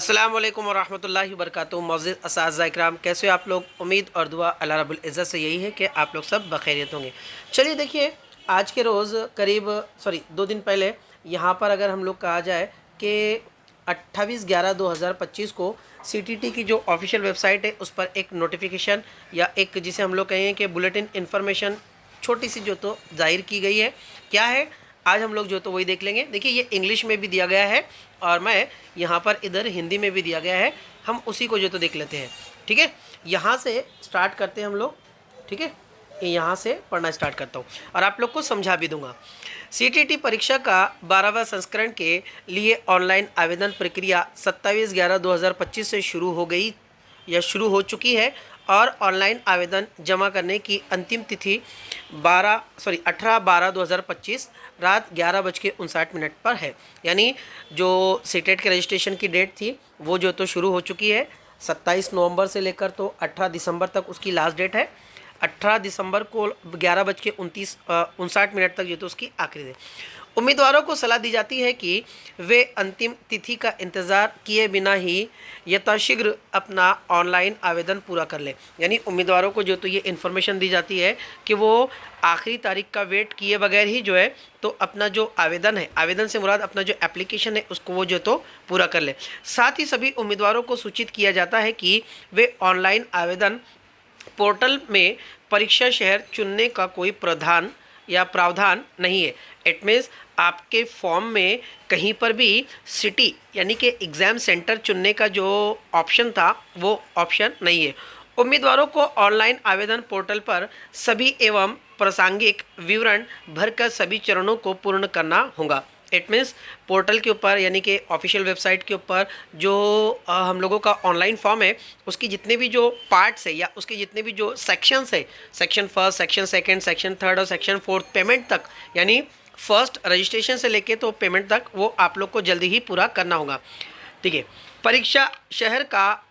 अस्सलाम वालेकुम वरहमतुल्लाहि वबरकातुहू। मौजूद असातिज़ा इकराम, कैसे हो आप लोग? उम्मीद और दुआ अल्लाह रब्बुल इज़्ज़त से यही है कि आप लोग सब बखैरियत होंगे। चलिए देखिए, आज के रोज़ करीब 2 दिन पहले यहाँ पर अगर हम लोग कहा जाए कि 28/11/2025 को सीटीटी की जो ऑफिशियल वेबसाइट है उस पर एक नोटिफिकेशन या एक जिसे हम लोग कहें कि बुलेटिन इन्फॉर्मेशन छोटी सी जो तो जाहिर की गई है। क्या है, आज हम लोग जो तो वही देख लेंगे। देखिए, ये इंग्लिश में भी दिया गया है और मैं यहाँ पर इधर हिंदी में भी दिया गया है। हम उसी को जो तो देख लेते हैं। ठीक है, यहाँ से स्टार्ट करते हैं हम लोग। ठीक है, यहाँ से पढ़ना स्टार्ट करता हूँ और आप लोग को समझा भी दूंगा। सीटीटी परीक्षा का 12वां संस्करण के लिए ऑनलाइन आवेदन प्रक्रिया 27/11/2025 से शुरू हो गई या शुरू हो चुकी है और ऑनलाइन आवेदन जमा करने की अंतिम तिथि 18/12/2025 रात 11:59 पर है। यानी जो सीटेट के रजिस्ट्रेशन की डेट थी वो जो तो शुरू हो चुकी है। 27 नवंबर से लेकर तो 18 दिसंबर तक उसकी लास्ट डेट है। 18 दिसंबर को 11:59 तक जो तो उसकी आखिरी है। उम्मीदवारों को सलाह दी जाती है कि वे अंतिम तिथि का इंतज़ार किए बिना ही यथाशीघ्र अपना ऑनलाइन आवेदन पूरा कर लें। यानी उम्मीदवारों को जो तो ये इन्फॉर्मेशन दी जाती है कि वो आखिरी तारीख का वेट किए बगैर ही जो है तो अपना जो आवेदन है, आवेदन से मुराद अपना जो एप्लीकेशन है उसको वो जो तो पूरा कर ले। साथ ही सभी उम्मीदवारों को सूचित किया जाता है कि वे ऑनलाइन आवेदन पोर्टल में परीक्षा शहर चुनने का कोई प्रावधान नहीं है। इट मीन्स आपके फॉर्म में कहीं पर भी सिटी यानी कि एग्ज़ाम सेंटर चुनने का जो ऑप्शन था वो ऑप्शन नहीं है। उम्मीदवारों को ऑनलाइन आवेदन पोर्टल पर सभी एवं प्रासंगिक विवरण भरकर सभी चरणों को पूर्ण करना होगा। इट मीन्स पोर्टल के ऊपर यानी कि ऑफिशियल वेबसाइट के ऊपर जो हम लोगों का ऑनलाइन फॉर्म है उसकी जितने भी जो पार्ट्स है या उसके जितने भी जो सेक्शंस है, section first, section second, section third और सेक्शन फोर्थ, पेमेंट तक, यानी फर्स्ट रजिस्ट्रेशन से लेके तो पेमेंट तक वो आप लोग को जल्दी ही पूरा करना होगा। ठीक है, परीक्षा शहर का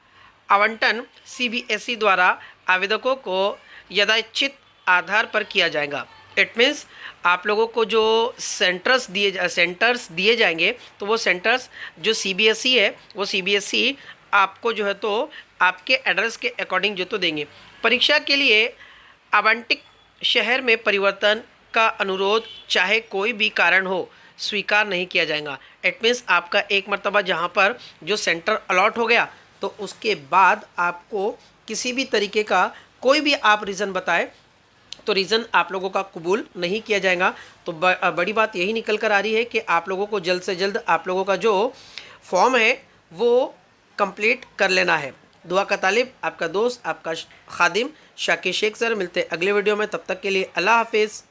आवंटन सीबीएसई द्वारा आवेदकों को यथाइच्छित आधार पर किया जाएगा। इट मीन्स आप लोगों को जो सेंटर्स दिए जाएंगे तो वो सेंटर्स जो सीबीएसई है वो सीबीएसई आपको जो है तो आपके एड्रेस के अकॉर्डिंग जो तो देंगे। परीक्षा के लिए आवंटित शहर में परिवर्तन का अनुरोध चाहे कोई भी कारण हो स्वीकार नहीं किया जाएगा। इट मीन्स आपका एक मर्तबा जहाँ पर जो सेंटर अलॉट हो गया तो उसके बाद आपको किसी भी तरीके का कोई भी आप रीज़न बताएं तो रीज़न आप लोगों का कबूल नहीं किया जाएगा। तो बड़ी बात यही निकल कर आ रही है कि आप लोगों को जल्द से जल्द आप लोगों का जो फॉर्म है वो कंप्लीट कर लेना है। दुआ का तालिब, आपका दोस्त, आपका खादिम शाकिर शेख सर। मिलते अगले वीडियो में, तब तक के लिए अल्लाह हाफिज़।